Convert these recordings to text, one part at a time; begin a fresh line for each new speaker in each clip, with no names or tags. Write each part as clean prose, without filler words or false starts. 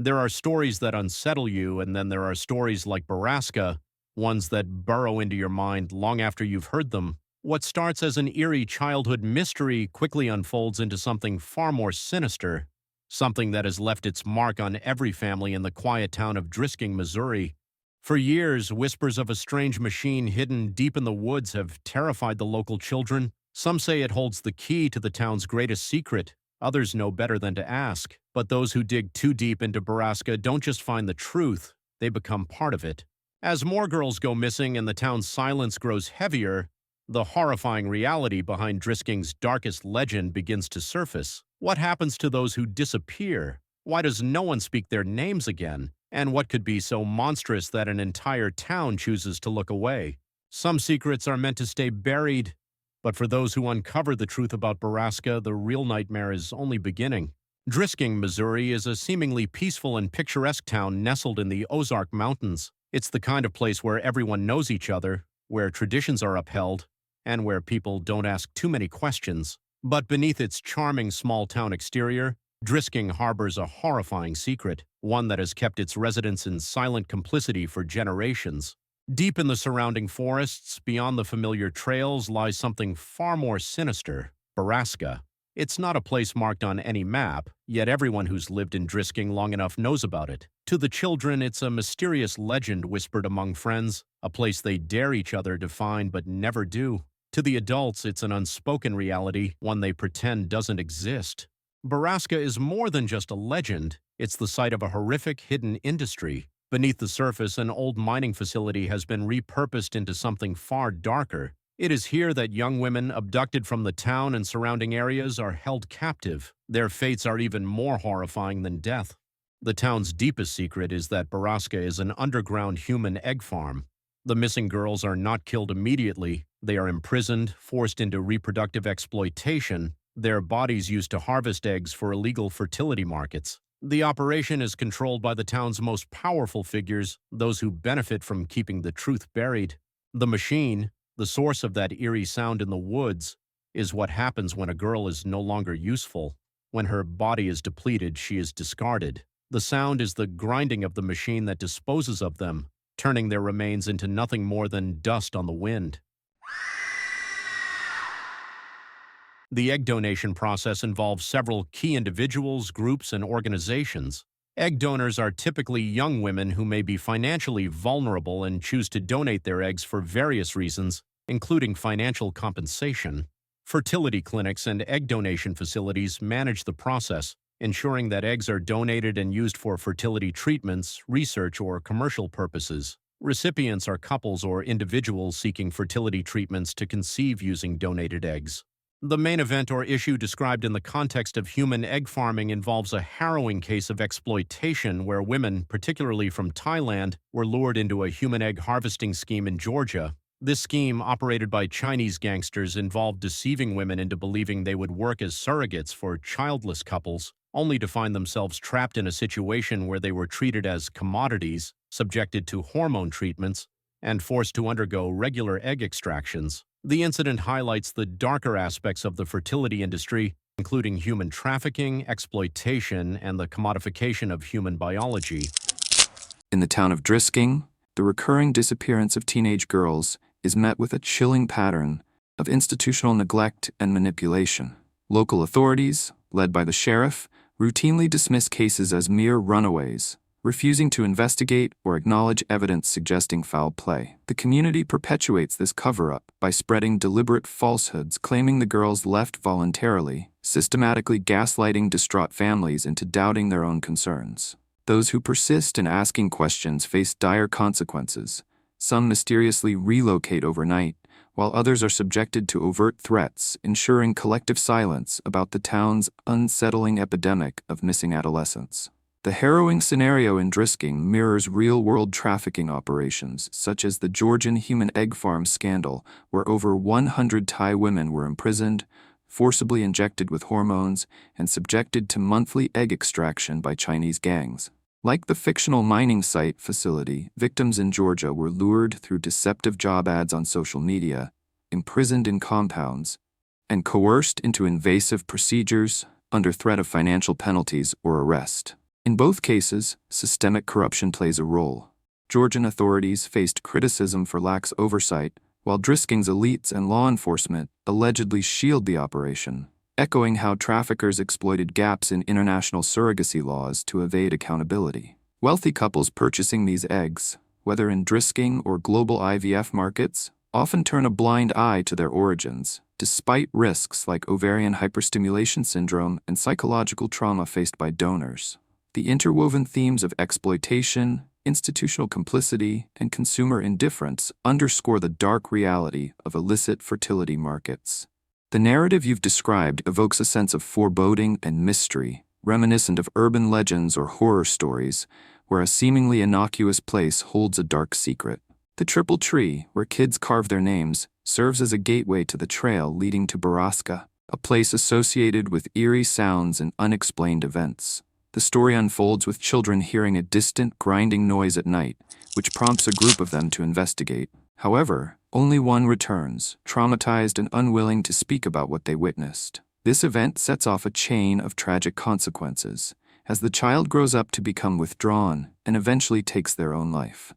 There are stories that unsettle you, and then there are stories like Baraska, ones that burrow into your mind long after you've heard them. What starts as an eerie childhood mystery quickly unfolds into something far more sinister, something that has left its mark on every family in the quiet town of Drisking, Missouri. For years, whispers of a strange machine hidden deep in the woods have terrified the local children. Some say it holds the key to the town's greatest secret. Others know better than to ask. But those who dig too deep into Baraska don't just find the truth, they become part of it. As more girls go missing and the town's silence grows heavier, the horrifying reality behind Drisking's darkest legend begins to surface. What happens to those who disappear? Why does no one speak their names again? And what could be so monstrous that an entire town chooses to look away? Some secrets are meant to stay buried, but for those who uncover the truth about Baraska, the real nightmare is only beginning. Drisking, Missouri is a seemingly peaceful and picturesque town nestled in the Ozark Mountains. It's the kind of place where everyone knows each other, where traditions are upheld, and where people don't ask too many questions. But beneath its charming small-town exterior, Drisking harbors a horrifying secret, one that has kept its residents in silent complicity for generations. Deep in the surrounding forests, beyond the familiar trails, lies something far more sinister: Baraska. It's not a place marked on any map, yet everyone who's lived in Drisking long enough knows about it. To the children, it's a mysterious legend whispered among friends, a place they dare each other to find but never do. To the adults, it's an unspoken reality, one they pretend doesn't exist. Baraska is more than just a legend. It's the site of a horrific hidden industry. Beneath the surface, an old mining facility has been repurposed into something far darker. It is here that young women abducted from the town and surrounding areas are held captive. Their fates are even more horrifying than death. The town's deepest secret is that Baraska is an underground human egg farm. The missing girls are not killed immediately. They are imprisoned, forced into reproductive exploitation, their bodies used to harvest eggs for illegal fertility markets. The operation is controlled by the town's most powerful figures, those who benefit from keeping the truth buried. The machine, the source of that eerie sound in the woods, is what happens when a girl is no longer useful. When her body is depleted, she is discarded. The sound is the grinding of the machine that disposes of them, turning their remains into nothing more than dust on the wind. The egg donation process involves several key individuals, groups, and organizations. Egg donors are typically young women who may be financially vulnerable and choose to donate their eggs for various reasons, including financial compensation. Fertility clinics and egg donation facilities manage the process, ensuring that eggs are donated and used for fertility treatments, research, or commercial purposes. Recipients are couples or individuals seeking fertility treatments to conceive using donated eggs. The main event or issue described in the context of human egg farming involves a harrowing case of exploitation where women, particularly from Thailand, were lured into a human egg harvesting scheme in Georgia. This scheme, operated by Chinese gangsters, involved deceiving women into believing they would work as surrogates for childless couples, only to find themselves trapped in a situation where they were treated as commodities, subjected to hormone treatments, and forced to undergo regular egg extractions. The incident highlights the darker aspects of the fertility industry, including human trafficking, exploitation, and the commodification of human biology.
In the town of Drisking, the recurring disappearance of teenage girls is met with a chilling pattern of institutional neglect and manipulation. Local authorities, led by the sheriff, routinely dismiss cases as mere runaways, refusing to investigate or acknowledge evidence suggesting foul play. The community perpetuates this cover-up by spreading deliberate falsehoods claiming the girls left voluntarily, systematically gaslighting distraught families into doubting their own concerns. Those who persist in asking questions face dire consequences. Some mysteriously relocate overnight, while others are subjected to overt threats, ensuring collective silence about the town's unsettling epidemic of missing adolescents. The harrowing scenario in Drisking mirrors real-world trafficking operations, such as the Georgian human egg farm scandal, where over 100 Thai women were imprisoned, forcibly injected with hormones, and subjected to monthly egg extraction by Chinese gangs. Like the fictional mining site facility, victims in Georgia were lured through deceptive job ads on social media, imprisoned in compounds, and coerced into invasive procedures under threat of financial penalties or arrest. In both cases, systemic corruption plays a role. Georgian authorities faced criticism for lax oversight, while Drisking's elites and law enforcement allegedly shield the operation, echoing how traffickers exploited gaps in international surrogacy laws to evade accountability. Wealthy couples purchasing these eggs, whether in Drisking or global IVF markets, often turn a blind eye to their origins, despite risks like ovarian hyperstimulation syndrome and psychological trauma faced by donors. The interwoven themes of exploitation, institutional complicity, and consumer indifference underscore the dark reality of illicit fertility markets. The narrative you've described evokes a sense of foreboding and mystery, reminiscent of urban legends or horror stories, where a seemingly innocuous place holds a dark secret. The Triple Tree, where kids carve their names, serves as a gateway to the trail leading to Baraska, a place associated with eerie sounds and unexplained events. The story unfolds with children hearing a distant, grinding noise at night, which prompts a group of them to investigate. However, only one returns, traumatized and unwilling to speak about what they witnessed. This event sets off a chain of tragic consequences, as the child grows up to become withdrawn and eventually takes their own life.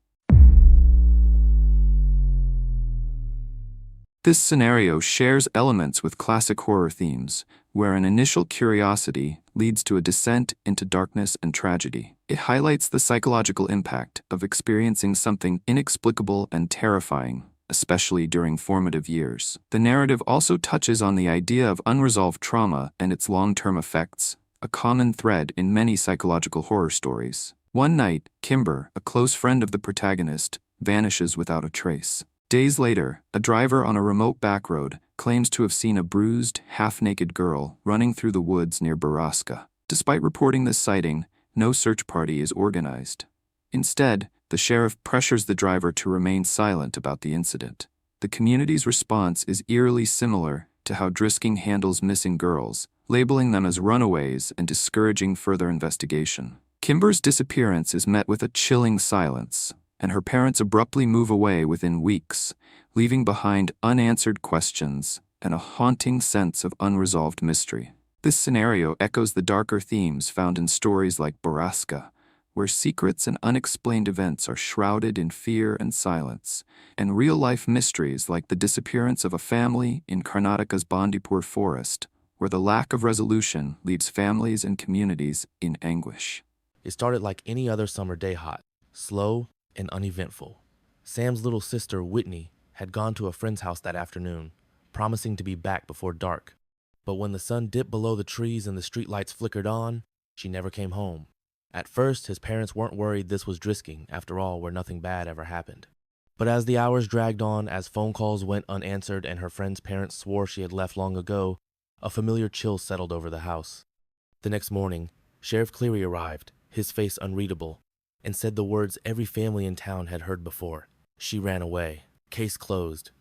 This scenario shares elements with classic horror themes, where an initial curiosity leads to a descent into darkness and tragedy. It highlights the psychological impact of experiencing something inexplicable and terrifying, especially during formative years. The narrative also touches on the idea of unresolved trauma and its long-term effects, a common thread in many psychological horror stories. One night, Kimber, a close friend of the protagonist, vanishes without a trace. Days later, a driver on a remote back road claims to have seen a bruised, half-naked girl running through the woods near Baraska. Despite reporting this sighting, no search party is organized. Instead, the sheriff pressures the driver to remain silent about the incident. The community's response is eerily similar to how Drisking handles missing girls, labeling them as runaways and discouraging further investigation. Kimber's disappearance is met with a chilling silence, and her parents abruptly move away within weeks, leaving behind unanswered questions and a haunting sense of unresolved mystery. This scenario echoes the darker themes found in stories like Baraska, where secrets and unexplained events are shrouded in fear and silence, and real-life mysteries like the disappearance of a family in Karnataka's Bandipur forest, where the lack of resolution leaves families and communities in anguish.
It started like any other summer day hot, slow and uneventful. Sam's little sister, Whitney, had gone to a friend's house that afternoon, promising to be back before dark. But when the sun dipped below the trees and the streetlights flickered on, she never came home. At first, his parents weren't worried this was Drisking, after all, where nothing bad ever happened. But as the hours dragged on, as phone calls went unanswered and her friend's parents swore she had left long ago, a familiar chill settled over the house. The next morning, Sheriff Cleary arrived, his face unreadable, and said the words every family in town had heard before. She ran away. Case closed.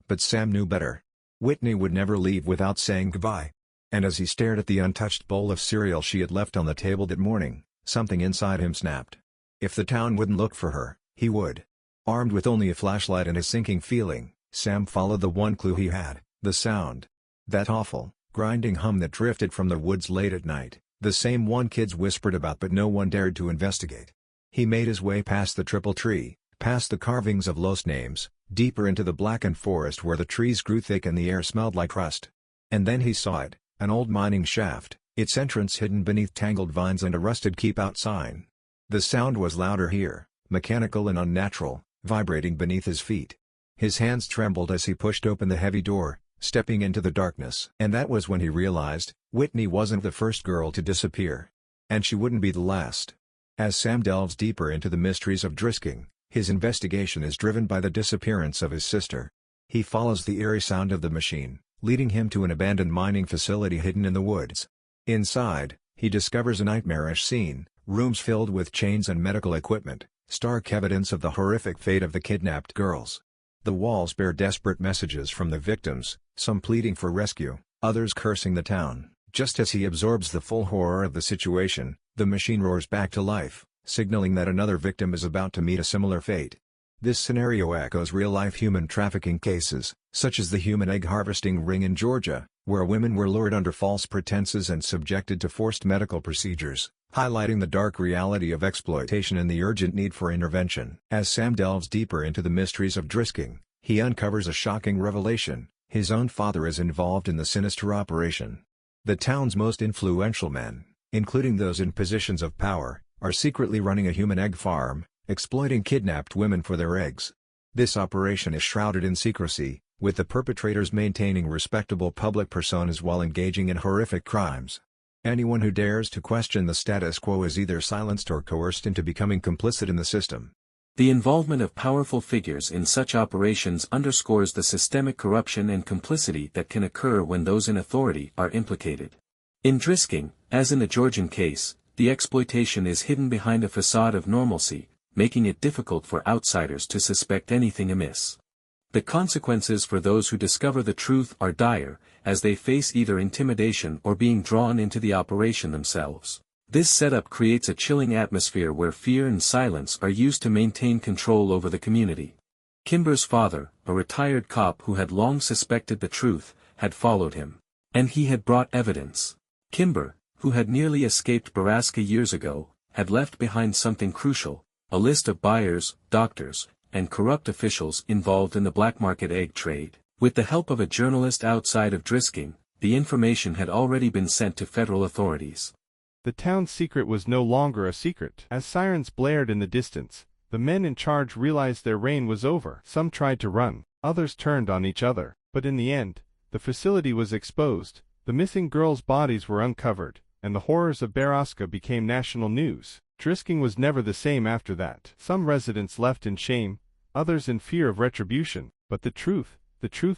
But Sam knew better. Whitney would never leave without saying goodbye. And as he stared at the untouched bowl of cereal she had left on the table that morning, something inside him snapped. If the town wouldn't look for her, he would. Armed with only a flashlight and a sinking feeling, Sam followed the one clue he had, the sound. That awful, grinding hum that drifted from the woods late at night, the same one kids whispered about but no one dared to investigate. He made his way past the Triple Tree, past the carvings of lost names, deeper into the blackened forest where the trees grew thick and the air smelled like rust. And then he saw it, an old mining shaft, its entrance hidden beneath tangled vines and a rusted keep-out sign. The sound was louder here, mechanical and unnatural, vibrating beneath his feet. His hands trembled as he pushed open the heavy door, stepping into the darkness. And that was when he realized, Whitney wasn't the first girl to disappear. And she wouldn't be the last. As Sam delves deeper into the mysteries of Drisking, his investigation is driven by the disappearance of his sister. He follows the eerie sound of the machine, leading him to an abandoned mining facility hidden in the woods. Inside, he discovers a nightmarish scene, rooms filled with chains and medical equipment, stark evidence of the horrific fate of the kidnapped girls. The walls bear desperate messages from the victims, some pleading for rescue, others cursing the town. Just as he absorbs the full horror of the situation, the machine roars back to life, signaling that another victim is about to meet a similar fate. This scenario echoes real-life human trafficking cases, such as the human egg harvesting ring in Georgia, where women were lured under false pretenses and subjected to forced medical procedures, highlighting the dark reality of exploitation and the urgent need for intervention. As Sam delves deeper into the mysteries of Drisking, he uncovers a shocking revelation: his own father is involved in the sinister operation. The town's most influential men, including those in positions of power, are secretly running a human egg farm, exploiting kidnapped women for their eggs. This operation is shrouded in secrecy, with the perpetrators maintaining respectable public personas while engaging in horrific crimes. Anyone who dares to question the status quo is either silenced or coerced into becoming complicit in the system.
The involvement of powerful figures in such operations underscores the systemic corruption and complicity that can occur when those in authority are implicated. In Drisking, as in the Georgian case, the exploitation is hidden behind a facade of normalcy, making it difficult for outsiders to suspect anything amiss. The consequences for those who discover the truth are dire, as they face either intimidation or being drawn into the operation themselves. This setup creates a chilling atmosphere where fear and silence are used to maintain control over the community. Kimber's father, a retired cop who had long suspected the truth, had followed him. And he had brought evidence. Kimber, who had nearly escaped Baraska years ago, had left behind something crucial: a list of buyers, doctors, and corrupt officials involved in the black market egg trade. With the help of a journalist outside of Drisking, the information had already been sent to federal authorities.
The town's secret was no longer a secret. As sirens blared in the distance, the men in charge realized their reign was over. Some tried to run, others turned on each other, but in the end, the facility was exposed, the missing girls' bodies were uncovered, and the horrors of Baraska became national news. Drisking was never the same after that. Some residents left in shame, others in fear of retribution, but the truth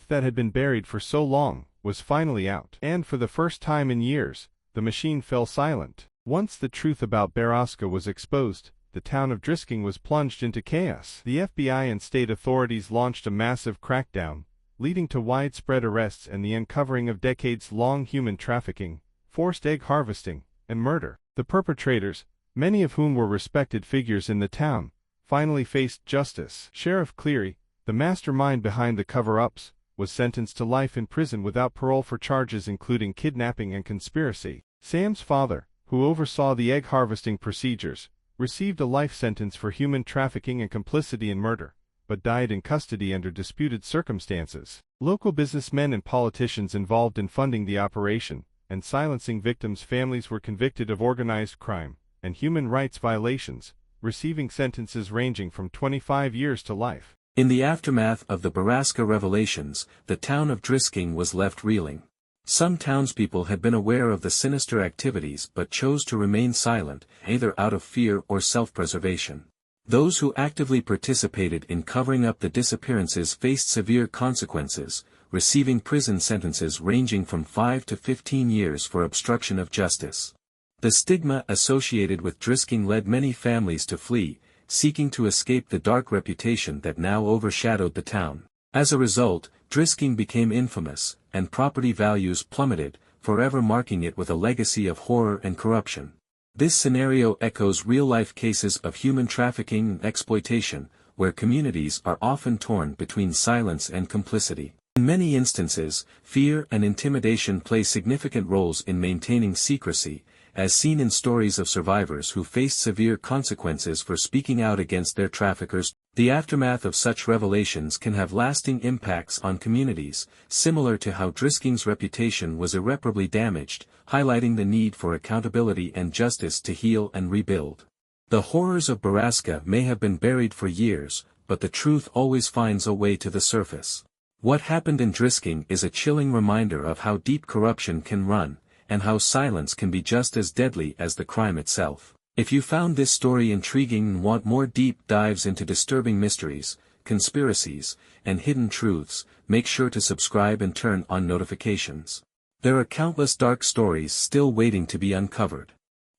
that had been buried for so long, was finally out. And for the first time in years, the machine fell silent. Once the truth about Baraska was exposed, the town of Drisking was plunged into chaos. The FBI and state authorities launched a massive crackdown, leading to widespread arrests and the uncovering of decades-long human trafficking, forced egg harvesting, and murder. The perpetrators, many of whom were respected figures in the town, finally faced justice. Sheriff Cleary, the mastermind behind the cover-ups, was sentenced to life in prison without parole for charges including kidnapping and conspiracy. Sam's father, who oversaw the egg harvesting procedures, received a life sentence for human trafficking and complicity in murder, but died in custody under disputed circumstances. Local businessmen and politicians involved in funding the operation and silencing victims' families were convicted of organized crime and human rights violations, receiving sentences ranging from 25 years to life.
In the aftermath of the Baraska revelations, the town of Drisking was left reeling. Some townspeople had been aware of the sinister activities but chose to remain silent, either out of fear or self-preservation. Those who actively participated in covering up the disappearances faced severe consequences, receiving prison sentences ranging from 5 to 15 years for obstruction of justice. The stigma associated with Drisking led many families to flee, seeking to escape the dark reputation that now overshadowed the town. As a result, Drisking became infamous, and property values plummeted, forever marking it with a legacy of horror and corruption. This scenario echoes real-life cases of human trafficking and exploitation, where communities are often torn between silence and complicity. In many instances, fear and intimidation play significant roles in maintaining secrecy, as seen in stories of survivors who faced severe consequences for speaking out against their traffickers. The aftermath of such revelations can have lasting impacts on communities, similar to how Drisking's reputation was irreparably damaged, highlighting the need for accountability and justice to heal and rebuild. The horrors of Baraska may have been buried for years, but the truth always finds a way to the surface. What happened in Drisking is a chilling reminder of how deep corruption can run, and how silence can be just as deadly as the crime itself. If you found this story intriguing and want more deep dives into disturbing mysteries, conspiracies, and hidden truths, make sure to subscribe and turn on notifications. There are countless dark stories still waiting to be uncovered.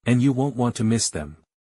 And you won't want to miss them.